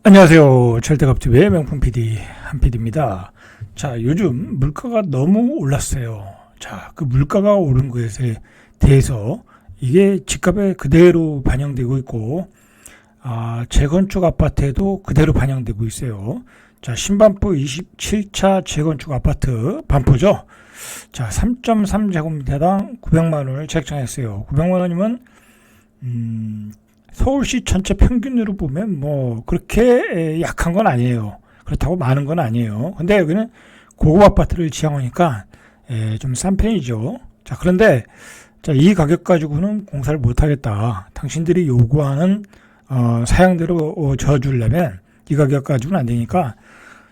안녕하세요. 절대갑TV의 명품 PD 한PD입니다. 자, 요즘 물가가 너무 올랐어요. 자, 그 물가가 오른 것에 대해서 이게 집값에 그대로 반영되고 있고, 재건축 아파트에도 그대로 반영되고 있어요. 자, 신반포 27차 재건축 아파트 반포죠. 자, 3.3제곱미터당 900만 원을 책정했어요. 900만 원이면 서울시 전체 평균으로 보면 뭐 그렇게 약한 건 아니에요. 그렇다고 많은 건 아니에요. 근데 여기는 고급 아파트를 지향하니까 좀 싼 편이죠. 자, 그런데 이 가격 가지고는 공사를 못 하겠다. 당신들이 요구하는 사양대로 져주려면 이 가격 가지고는 안 되니까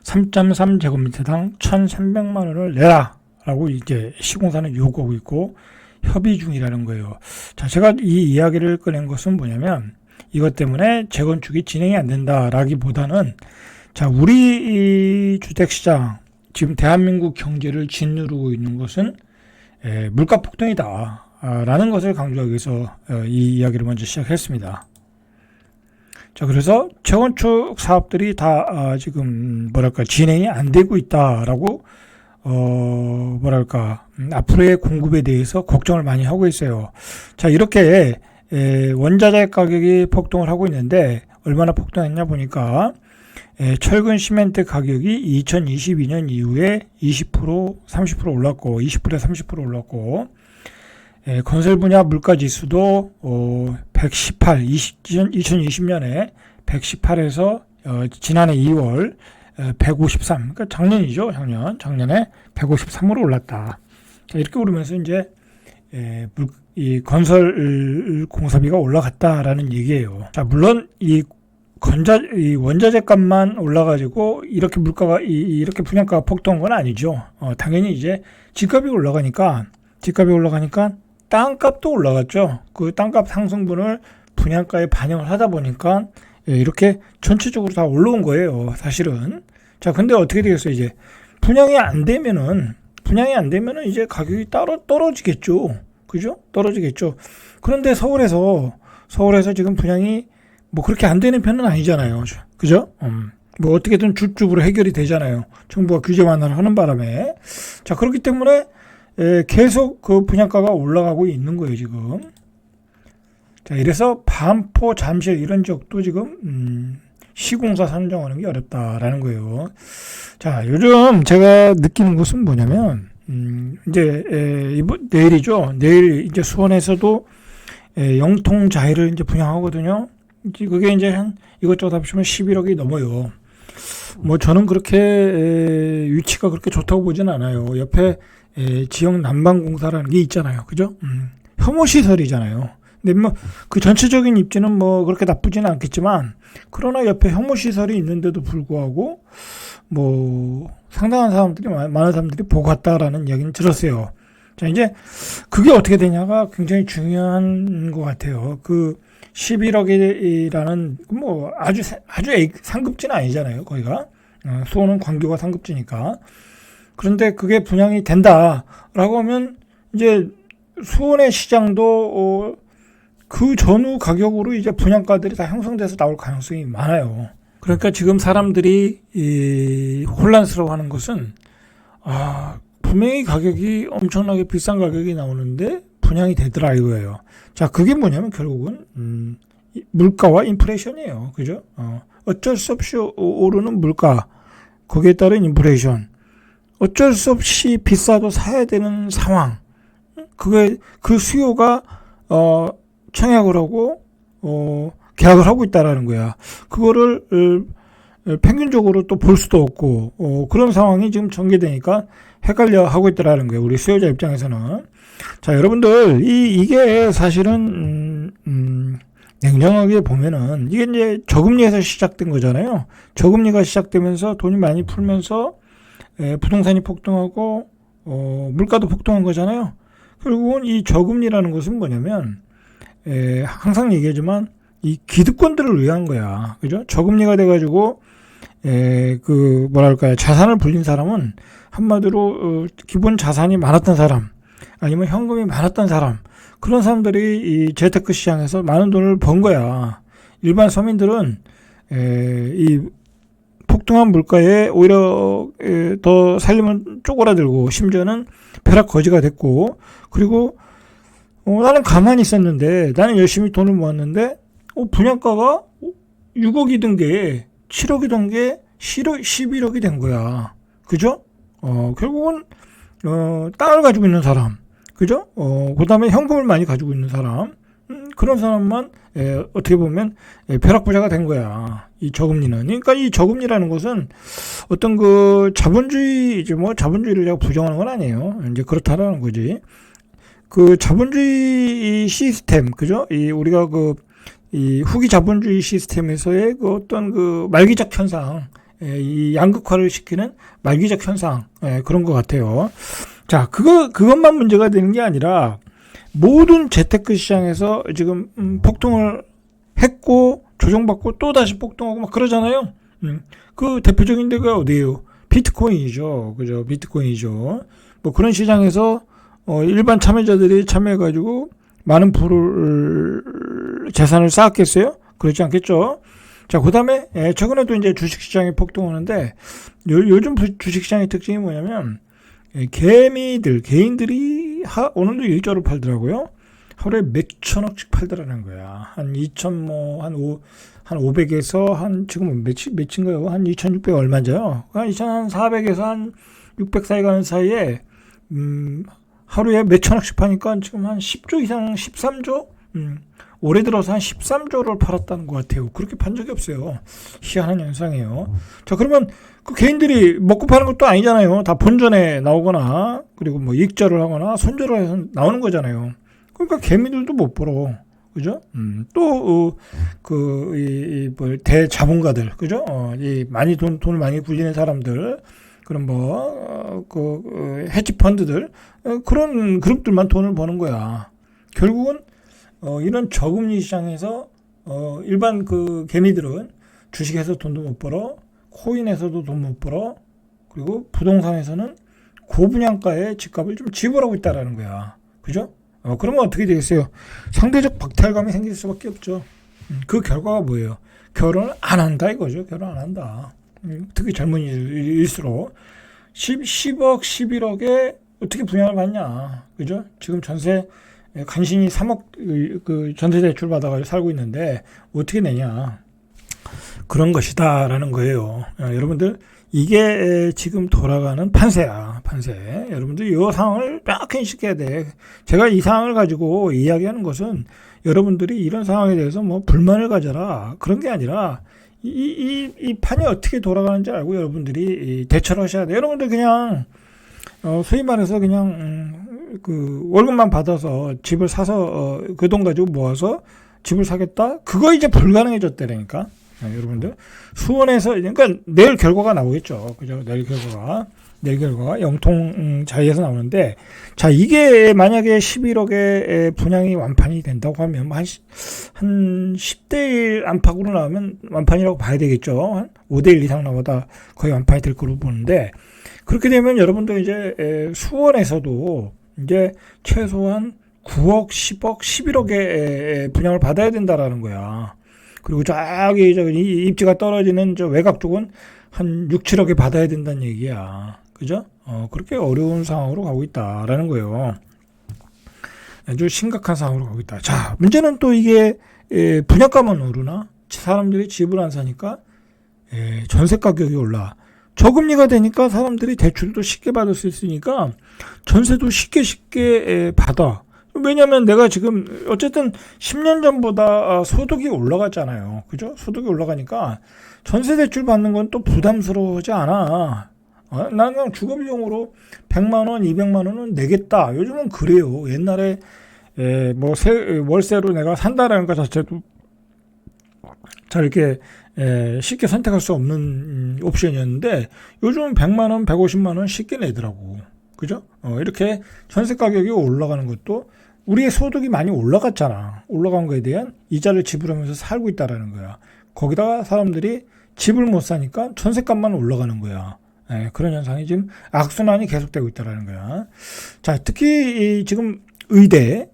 3.3제곱미터당 1,300만 원을 내라 라고 이제 시공사는 요구하고 있고 협의 중이라는 거예요. 자, 제가 이 이야기를 꺼낸 것은 뭐냐면 이것 때문에 재건축이 진행이 안 된다라기보다는 자, 우리 이 주택시장 지금 대한민국 경제를 짓누르고 있는 것은 물가 폭등이다 라는 것을 강조하기 위해서 이 이야기를 먼저 시작했습니다. 자, 그래서 재건축 사업들이 다 지금 진행이 안 되고 있다라고 앞으로의 공급에 대해서 걱정을 많이 하고 있어요. 자, 이렇게 원자재 가격이 폭등을 하고 있는데 얼마나 폭등했냐 보니까 철근 시멘트 가격이 2022년 이후에 20%, 30% 올랐고 20%에 30% 올랐고 건설 분야 물가 지수도 118, 2020년에 118에서 지난해 2월 153, 그러니까 작년이죠. 작년에 153으로 올랐다. 자, 이렇게 오르면서 이제 이 건설 공사비가 올라갔다라는 얘기예요. 자, 물론 이 원자재 값만 올라가지고 이렇게 물가가 이렇게 분양가가 폭등한 건 아니죠. 당연히 이제 집값이 올라가니까 땅값도 올라갔죠. 그 땅값 상승분을 분양가에 반영을 하다 보니까 이렇게 전체적으로 다 올라온 거예요, 사실은. 자, 근데 어떻게 되겠어요? 이제 분양이 안 되면은 이제 가격이 따로 떨어지겠죠. 그죠? 떨어지겠죠. 그런데 서울에서 지금 분양이 뭐 그렇게 안 되는 편은 아니잖아요. 그죠? 뭐 어떻게든 줍줍으로 해결이 되잖아요. 정부가 규제 완화를 하는 바람에. 자, 그렇기 때문에 계속 그 분양가가 올라가고 있는 거예요, 지금. 자, 이래서 반포, 잠실 이런 지역도 지금 시공사 선정하는 게 어렵다라는 거예요. 자, 요즘 제가 느끼는 것은 뭐냐면 이제 내일이죠. 내일 이제 수원에서도 영통자이를 이제 분양하거든요. 그게 이제 한 이것저것 합치면 11억이 넘어요. 뭐 저는 그렇게 위치가 그렇게 좋다고 보진 않아요. 옆에 지역 난방공사라는 게 있잖아요. 그죠? 혐오시설이잖아요. 근데 뭐 그 전체적인 입지는 뭐 그렇게 나쁘지는 않겠지만 그러나 옆에 혐오시설이 있는데도 불구하고 뭐 상당한 많은 사람들이 보고 갔다라는 이야기는 들었어요. 자, 이제 그게 어떻게 되냐가 굉장히 중요한 것 같아요. 그 11억이라는 뭐 아주 상급지는 아니잖아요. 거기가 수원은 광교가 상급지니까. 그런데 그게 분양이 된다라고 하면 이제 수원의 시장도 그 전후 가격으로 이제 분양가들이 다 형성돼서 나올 가능성이 많아요. 그러니까 지금 사람들이 혼란스러워하는 것은 분명히 가격이 엄청나게 비싼 가격이 나오는데 분양이 되더라 이거예요. 자, 그게 뭐냐면 결국은 물가와 인플레이션이에요. 그죠? 어쩔 수 없이 오르는 물가, 거기에 따른 인플레이션, 어쩔 수 없이 비싸도 사야 되는 상황. 그 수요가 청약을 하고 계약을 하고 있다라는 거야. 그거를 평균적으로 또 볼 수도 없고 그런 상황이 지금 전개되니까 헷갈려 하고 있다라는 거예요. 우리 수요자 입장에서는. 자, 여러분들 이게 사실은 냉정하게 보면은 이게 이제 저금리에서 시작된 거잖아요. 저금리가 시작되면서 돈이 많이 풀면서 부동산이 폭등하고 물가도 폭등한 거잖아요. 결국은 이 저금리라는 것은 뭐냐면 항상 얘기하지만 이 기득권들을 위한 거야. 그죠? 저금리가 돼가지고 자산을 불린 사람은 한마디로 기본 자산이 많았던 사람 아니면 현금이 많았던 사람, 그런 사람들이 이 재테크 시장에서 많은 돈을 번 거야. 일반 서민들은 이 폭등한 물가에 오히려 더 살림은 쪼그라들고 심지어는 벼락거지가 됐고, 그리고 나는 가만히 있었는데, 나는 열심히 돈을 모았는데 분양가가 6억이던 게 7억이던 게 11억이 된 거야. 그죠? 결국은 땅을 가지고 있는 사람, 그죠? 그 다음에 현금을 많이 가지고 있는 사람, 그런 사람만 어떻게 보면 벼락부자가 된 거야. 이 저금리는. 그러니까 이 저금리라는 것은 어떤 그 자본주의, 이제 뭐 자본주의를 제가 부정하는 건 아니에요. 이제 그렇다라는 거지. 그 자본주의 시스템, 그죠? 이 우리가 이 후기 자본주의 시스템에서의 그 어떤 그 말기적 현상, 이 양극화를 시키는 말기적 현상, 그런 것 같아요. 자, 그것만 문제가 되는 게 아니라 모든 재테크 시장에서 지금 폭등을 했고 조정받고 또 다시 폭등하고 막 그러잖아요. 그 대표적인 데가 어디예요? 비트코인이죠. 그죠? 비트코인이죠. 뭐 그런 시장에서 일반 참여자들이 참여해가지고 많은 재산을 쌓았겠어요? 그렇지 않겠죠? 자, 그 다음에 최근에도 이제 주식시장이 폭등하는데 요즘 주식시장의 특징이 뭐냐면 개인들이 오늘도 일조를 팔더라고요. 하루에 몇 천억씩 팔더라는 거야. 한 500에서 지금 몇인가요? 한 2,600 얼마죠? 한 2,400에서 한 600 사이 가는 사이에, 하루에 몇 천억씩 파니까 지금 한 10조 이상, 13조? 올해 들어서 한 13조를 팔았다는 것 같아요. 그렇게 판 적이 없어요. 희한한 현상이에요. 자, 그러면 그 개인들이 먹고 파는 것도 아니잖아요. 다 본전에 나오거나, 그리고 뭐 익절을 하거나, 손절을 해서 나오는 거잖아요. 그러니까 개미들도 못 벌어. 그죠? 또, 대자본가들, 그죠? 돈을 많이 굴리는 사람들, 그런 헤지펀드들, 그런 그룹들만 돈을 버는 거야. 결국은, 이런 저금리 시장에서, 일반 그 개미들은 주식에서 돈도 못 벌어, 코인에서도 돈 못 벌어, 그리고 부동산에서는 고분양가의 집값을 좀 지불하고 있다라는 거야. 그죠? 그러면 어떻게 되겠어요? 상대적 박탈감이 생길 수밖에 없죠. 그 결과가 뭐예요? 결혼을 안 한다 이거죠. 결혼 안 한다. 특히 젊은이일수록 10억, 11억에 어떻게 분양을 받냐. 그죠? 지금 전세 간신히 3억 그 전세 대출 받아가지고 살고 있는데 어떻게 내냐. 그런 것이다라는 거예요. 여러분들 이게 지금 돌아가는 판세야. 판세. 여러분들 이 상황을 명확히 인식해야 돼. 제가 이 상황을 가지고 이야기하는 것은 여러분들이 이런 상황에 대해서 뭐 불만을 가져라 그런 게 아니라 이 판이 어떻게 돌아가는지 알고 여러분들이 대처를 하셔야 돼. 여러분들 그냥 소위 말해서 그냥 그 월급만 받아서 집을 사서 그 돈 가지고 모아서 집을 사겠다? 그거 이제 불가능해졌다니까. 여러분들 수원에서 그러니까 내일 결과가 나오겠죠. 그죠? 내일 결과가 영통자리에서 나오는데, 자, 이게 만약에 11억의 분양이 완판이 된다고 하면 한 10대 1 안팎으로 나오면 완판이라고 봐야 되겠죠. 한 5대 1 이상 나오다 거의 완판이 될 거로 보는데, 그렇게 되면 여러분들 이제 수원에서도 이제 최소한 9억, 10억, 11억의 분양을 받아야 된다라는 거야. 그리고 저기 입지가 떨어지는 저 외곽 쪽은 한 6, 7억에 받아야 된다는 얘기야. 그죠? 그렇게 어려운 상황으로 가고 있다라는 거예요. 아주 심각한 상황으로 가고 있다. 자, 문제는 또 이게 분양가만 오르나? 사람들이 집을 안 사니까 전세 가격이 올라. 저금리가 되니까 사람들이 대출도 쉽게 받을 수 있으니까 전세도 쉽게 받아. 왜냐면 내가 지금 어쨌든 10년 전보다 소득이 올라갔잖아요. 그죠? 소득이 올라가니까 전세 대출 받는 건 또 부담스러워하지 않아. 나는 그냥 주거비용으로 100만 원, 200만 원은 내겠다. 요즘은 그래요. 옛날에 뭐 월세로 내가 산다라는 것 자체도 잘 이렇게 쉽게 선택할 수 없는 옵션이었는데 요즘은 100만 원, 150만 원 쉽게 내더라고. 그죠? 이렇게 전세 가격이 올라가는 것도 우리의 소득이 많이 올라갔잖아. 올라간 거에 대한 이자를 지불하면서 살고 있다라는 거야. 거기다가 사람들이 집을 못 사니까 전세값만 올라가는 거야. 그런 현상이 지금 악순환이 계속되고 있다라는 거야. 자, 특히 지금 의대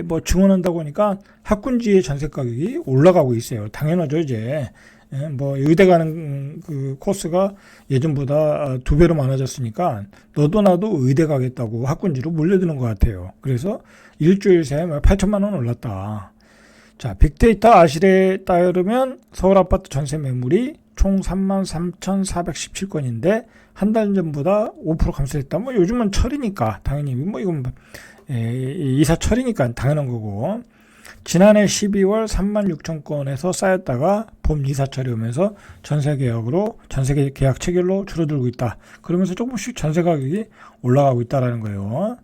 뭐 증원한다고 하니까 학군지의 전세 가격이 올라가고 있어요. 당연하죠, 이제. 예, 뭐 의대 가는 그 코스가 예전보다 2배로 많아졌으니까 너도 나도 의대 가겠다고 학군지로 몰려드는 것 같아요. 그래서 일주일 새에 8천만 원 올랐다. 자, 빅데이터 아실에 따르면 서울 아파트 전세 매물이 총 33,417건인데 한 달 전보다 5% 감소했다. 뭐 요즘은 철이니까 당연히 뭐 이건 이사철이니까 당연한 거고, 지난해 12월 36,000건에서 쌓였다가 봄 이사철이 오면서 전세 계약 체결로 줄어들고 있다. 그러면서 조금씩 전세 가격이 올라가고 있다라는 거예요.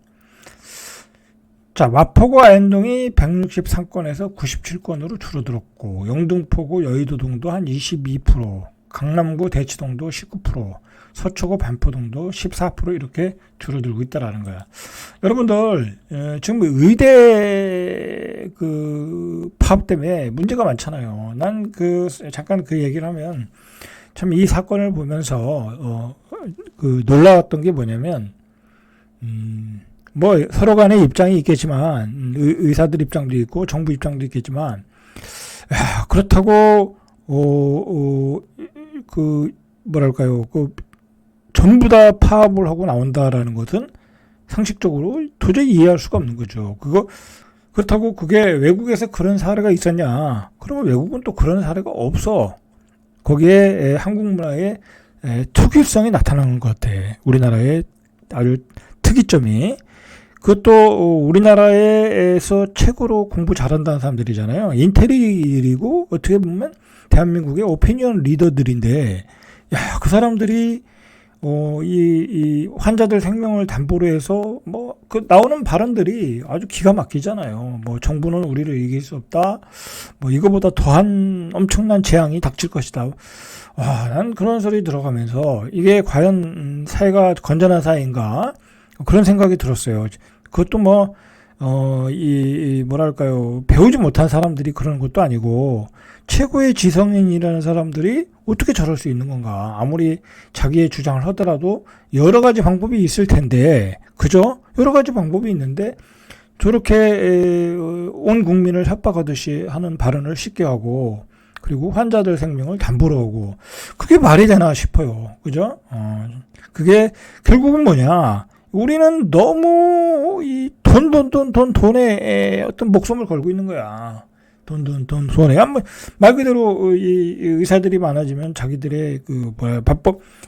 자, 마포구 안동이 163건에서 97건으로 줄어들었고, 영등포구 여의도동도 한 22%, 강남구 대치동도 19%, 서초구 반포동도 14% 이렇게 줄어들고 있다라는 거야. 여러분들, 지금 의대 그 파업 때문에 문제가 많잖아요. 난 잠깐 그 얘기를 하면 참 이 사건을 보면서 놀라웠던 게 뭐냐면, 뭐 서로 간의 입장이 있겠지만, 의사들 입장도 있고 정부 입장도 있겠지만, 그렇다고 뭐랄까요, 전부 다 파업을 하고 나온다라는 것은 상식적으로 도저히 이해할 수가 없는 거죠. 그렇다고 그게 외국에서 그런 사례가 있었냐? 그러면 외국은 또 그런 사례가 없어. 거기에 한국 문화의 특유성이 나타나는 것 같아. 우리나라의 아주 특이점이. 그것도 우리나라에서 최고로 공부 잘한다는 사람들이잖아요. 인텔리고 어떻게 보면 대한민국의 오피니언 리더들인데, 야, 그 사람들이 이 환자들 생명을 담보로 해서 나오는 발언들이 아주 기가 막히잖아요. 뭐 정부는 우리를 이길 수 없다. 뭐 이거보다 더한 엄청난 재앙이 닥칠 것이다. 와, 난 그런 소리 들어가면서 이게 과연 사회가 건전한 사회인가? 그런 생각이 들었어요. 그것도 뭐랄까요, 배우지 못한 사람들이 그러는 것도 아니고, 최고의 지성인이라는 사람들이 어떻게 저럴 수 있는 건가. 아무리 자기의 주장을 하더라도 여러 가지 방법이 있을 텐데, 그죠? 여러 가지 방법이 있는데, 저렇게 온 국민을 협박하듯이 하는 발언을 쉽게 하고, 그리고 환자들 생명을 담보로 하고, 그게 말이 되나 싶어요. 그죠? 그게 결국은 뭐냐. 우리는 너무 이 돈에 어떤 목숨을 걸고 있는 거야. 돈에. 말 그대로 이 의사들이 많아지면 자기들의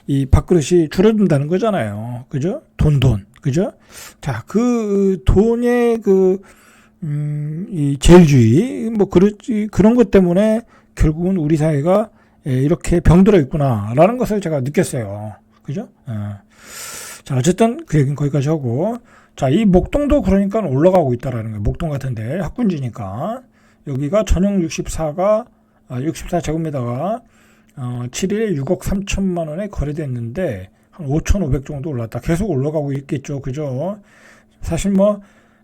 이 밥그릇이 줄어든다는 거잖아요. 그죠? 돈. 그죠? 자, 돈의 이 제일주의, 그런 것 때문에 결국은 우리 사회가 이렇게 병들어 있구나라는 것을 제가 느꼈어요. 그죠? 자, 어쨌든 그 얘기는 거기까지 하고, 자, 이 목동도 그러니까 올라가고 있다라는 거예요. 목동 같은데 학군지니까. 여기가 전용 64제곱미터가 7일에 6억 3천만 원에 거래됐는데 한 5,500 정도 올랐다. 계속 올라가고 있겠죠. 그죠? 사실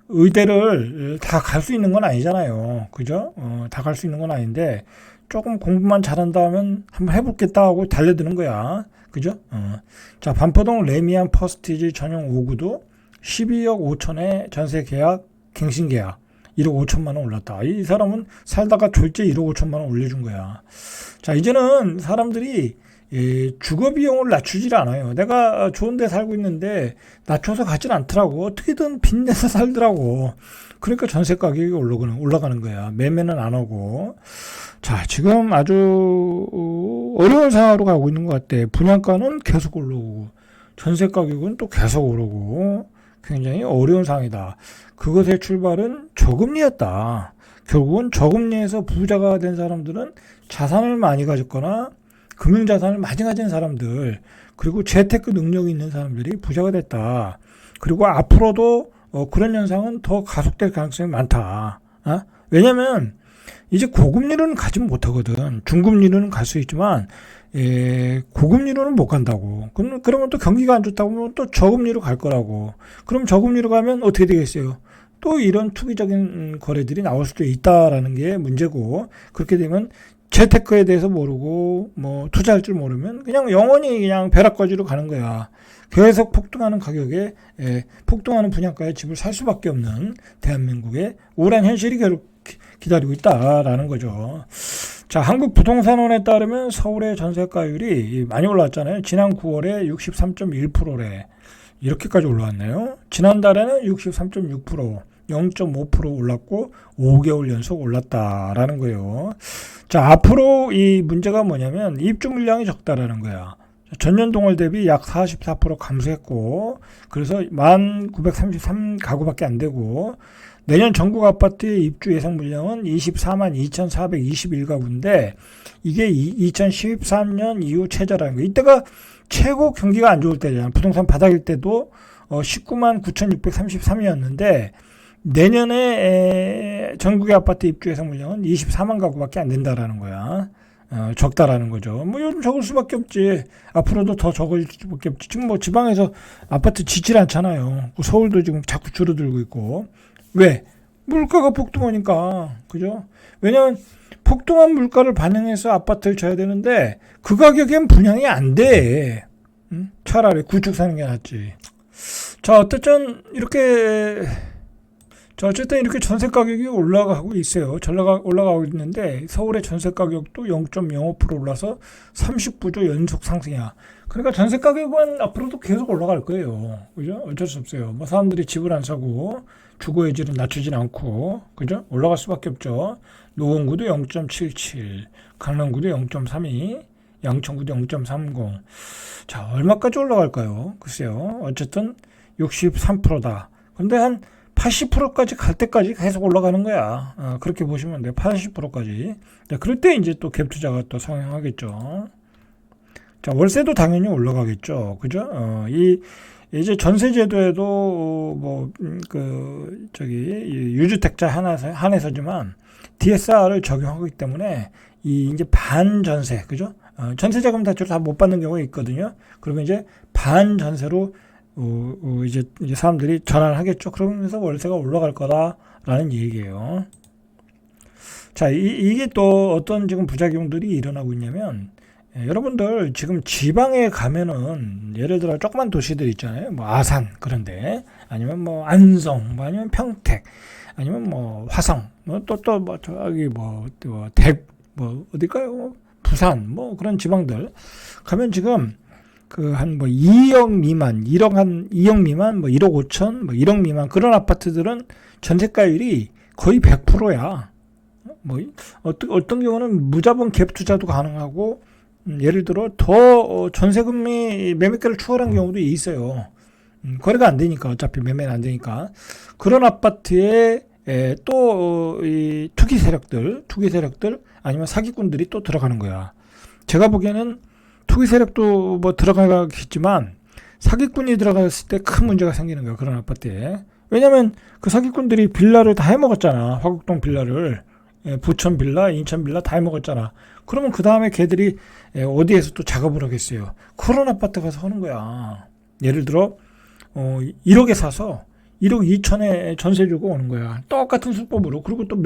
의대를 다 갈 수 있는 건 아니잖아요. 그죠? 다 갈 수 있는 건 아닌데 조금 공부만 잘한다 하면 한번 해보겠다 하고 달려드는 거야. 그죠? 자, 반포동 레미안 퍼스티지 전용 5구도 12억 5천에 전세 계약, 갱신 계약 1억 5천만 원 올랐다. 이 사람은 살다가 졸제 1억 5천만 원 올려준 거야. 자, 이제는 사람들이 주거 비용을 낮추질 않아요. 내가 좋은 데 살고 있는데 낮춰서 가진 않더라고. 어떻게든 빚내서 살더라고. 그러니까 전세 가격이 올라가는 거야. 매매는 안 하고. 자, 지금 아주 어려운 상황으로 가고 있는 것 같아. 분양가는 계속 올라오고 전세 가격은 또 계속 오르고 굉장히 어려운 상황이다. 그것의 출발은 저금리였다. 결국은 저금리에서 부자가 된 사람들은 자산을 많이 가졌거나 금융자산을 많이 가진 사람들, 그리고 재테크 능력이 있는 사람들이 부자가 됐다. 그리고 앞으로도 그런 현상은 더 가속될 가능성이 많다. 왜냐면 이제 고금리로는 가지 못하거든. 중금리로는 갈 수 있지만 고금리로는 못 간다고. 그러면 또 경기가 안 좋다고 하면 또 저금리로 갈 거라고. 그럼 저금리로 가면 어떻게 되겠어요? 또 이런 투기적인 거래들이 나올 수도 있다라는 게 문제고, 그렇게 되면 재테크에 대해서 모르고 뭐 투자할 줄 모르면 그냥 영원히 그냥 벼락거지로 가는 거야. 계속 폭등하는 가격에 폭등하는 분양가에 집을 살 수밖에 없는 대한민국의 우울한 현실이 계속 기다리고 있다라는 거죠. 자, 한국부동산원에 따르면 서울의 전세가율이 많이 올랐잖아요. 지난 9월에 63.1%래. 이렇게까지 올라왔네요. 지난달에는 63.6%, 0.5% 올랐고 5개월 연속 올랐다라는 거예요. 자, 앞으로 이 문제가 뭐냐면 입주 물량이 적다라는 거야. 전년 동월 대비 약 44% 감소했고, 그래서 1933가구밖에 안 되고, 내년 전국 아파트의 입주 예상 물량은 24만 2,421가구인데 이게 2013년 이후 최저라는 거예요. 이때가 최고 경기가 안 좋을 때잖아요. 부동산 바닥일 때도 19만 9,633이었는데 내년에 전국의 아파트 입주 예상 물량은 24만 가구밖에 안 된다라는 거야. 적다라는 거죠. 뭐 요즘 적을 수밖에 없지. 앞으로도 더 적을 수밖에 없지. 지금 뭐 지방에서 아파트 짓질 않잖아요. 서울도 지금 자꾸 줄어들고 있고. 왜? 물가가 폭등하니까. 그죠? 왜냐면 폭등한 물가를 반영해서 아파트를 쳐야 되는데 그 가격엔 분양이 안 돼. 응? 차라리 구축 사는 게 낫지. 자, 어쨌든 이렇게 전세 가격이 올라가고 있어요. 올라가고 있는데 서울의 전세 가격도 0.05% 올라서 39조 연속 상승이야. 그러니까 전세 가격은 앞으로도 계속 올라갈 거예요. 그죠? 어쩔 수 없어요. 뭐 사람들이 집을 안 사고 주거의 질은 낮추진 않고, 그죠? 올라갈 수밖에 없죠. 노원구도 0.77, 강남구도 0.32, 양천구도 0.30. 자, 얼마까지 올라갈까요? 글쎄요. 어쨌든 63%다. 근데 한 80%까지 갈 때까지 계속 올라가는 거야. 그렇게 보시면 돼요. 80%까지. 자, 그럴 때 이제 또 갭 투자가 또 성행하겠죠. 자, 월세도 당연히 올라가겠죠. 그죠? 이제 전세제도에도 유주택자 한해서지만 DSR을 적용하기 때문에 이제 반전세, 그죠? 전세자금 대출 다 못 받는 경우가 있거든요. 그러면 이제 반전세로 이제 사람들이 전환하겠죠. 그러면서 월세가 올라갈 거다라는 얘기예요. 자, 이게 또 어떤 지금 부작용들이 일어나고 있냐면, 여러분들 지금 지방에 가면은 예를 들어 조그만 도시들 있잖아요. 뭐 아산 그런데 아니면 뭐 안성, 뭐 아니면 평택, 아니면 뭐 화성, 뭐 또 뭐 저기 어딜까요? 부산 뭐 그런 지방들 가면 지금 그 한 뭐 2억 미만, 2억 미만, 뭐 1억 5천, 뭐 1억 미만 그런 아파트들은 전세가율이 거의 100%야. 뭐 어떤 경우는 무자본 갭 투자도 가능하고 예를 들어 더 전세금리 매매가를 추월한 경우도 있어요. 거래가 안 되니까 어차피 매매는 안 되니까 그런 아파트에 또 이 투기 세력들 아니면 사기꾼들이 또 들어가는 거야. 제가 보기에는 투기 세력도 뭐 들어가겠지만 사기꾼이 들어갔을 때 큰 문제가 생기는 거야. 그런 아파트에. 왜냐면 그 사기꾼들이 빌라를 다 해먹었잖아. 화곡동 빌라를. 부천 빌라, 인천 빌라 다 해먹었잖아. 그러면 그 다음에 걔들이 어디에서 또 작업을 하겠어요. 그런 아파트 가서 하는 거야. 예를 들어 1억에 사서 1억 2천에 전세 주고 오는 거야. 똑같은 수법으로. 그리고 또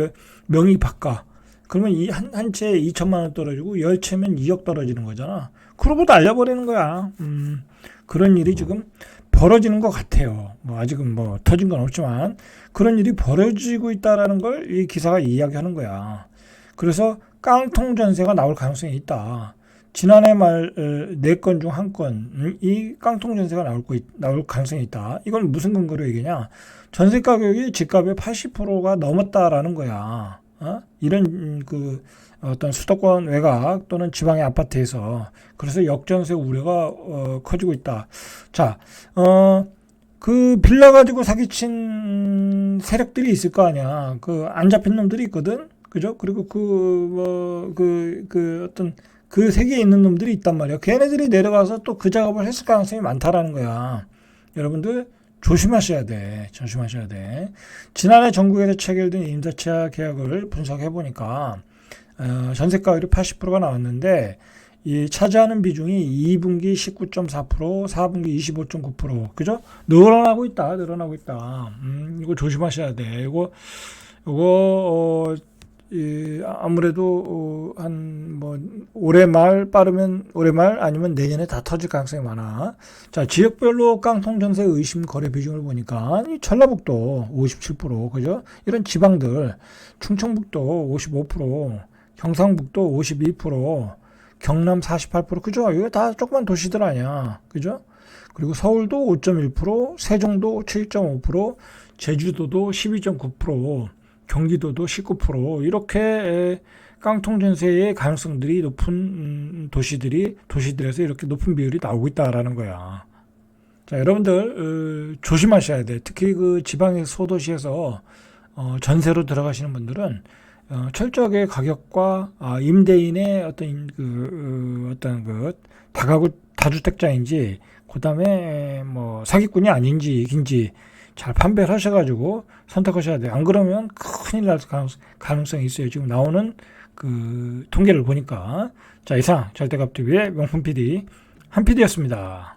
명의 바꿔. 그러면 한 채에 2천만 원 떨어지고 10채면 2억 떨어지는 거잖아. 그러고 날려버리는 거야. 그런 일이 지금 벌어지는 것 같아요. 뭐 아직은 뭐 터진 건 없지만 그런 일이 벌어지고 있다라는 걸 이 기사가 이야기하는 거야. 그래서 깡통 전세가 나올 가능성이 있다. 지난해 말 4건 중 1건 이 깡통 전세가 나올 가능성이 있다. 이건 무슨 근거로 얘기냐? 전세 가격이 집값의 80%가 넘었다라는 거야. 이런 그 어떤 수도권 외곽 또는 지방의 아파트에서 그래서 역전세 우려가 커지고 있다. 자, 그 빌라 가지고 사기친 세력들이 있을 거 아니야. 그 안 잡힌 놈들이 있거든. 그죠? 그리고 어떤 그 세계에 있는 놈들이 있단 말이야. 걔네들이 내려가서 또 그 작업을 했을 가능성이 많다라는 거야. 여러분들 조심하셔야 돼. 지난해 전국에서 체결된 임대차 계약을 분석해 보니까 전세가율이 80%가 나왔는데 이 차지하는 비중이 2분기 19.4%, 4분기 25.9%. 그죠? 늘어나고 있다. 이거 조심하셔야 돼. 이거 아무래도 한 뭐 올해 말 빠르면 올해 말 아니면 내년에 다 터질 가능성이 많아. 자, 지역별로 깡통 전세 의심 거래 비중을 보니까 이 전라북도 57%, 그죠? 이런 지방들 충청북도 55%, 경상북도 52%, 경남 48%, 그죠? 이거 다 조그만 도시들 아니야, 그죠? 그리고 서울도 5.1%, 세종도 7.5%, 제주도도 12.9%, 경기도도 19%, 이렇게 깡통 전세의 가능성들이 높은 도시들에서 이렇게 높은 비율이 나오고 있다라는 거야. 자, 여러분들 조심하셔야 돼. 특히 그 지방의 소도시에서 전세로 들어가시는 분들은 철저하게 가격과 임대인의 어떤 그 다주택자인지, 그다음에 뭐 사기꾼이 아닌지 잘 판별을 하셔가지고 선택하셔야 돼요. 안 그러면 큰일 날 가능성이 있어요. 지금 나오는 그 통계를 보니까. 자, 이상 절대값TV의 명품 PD 한 PD였습니다.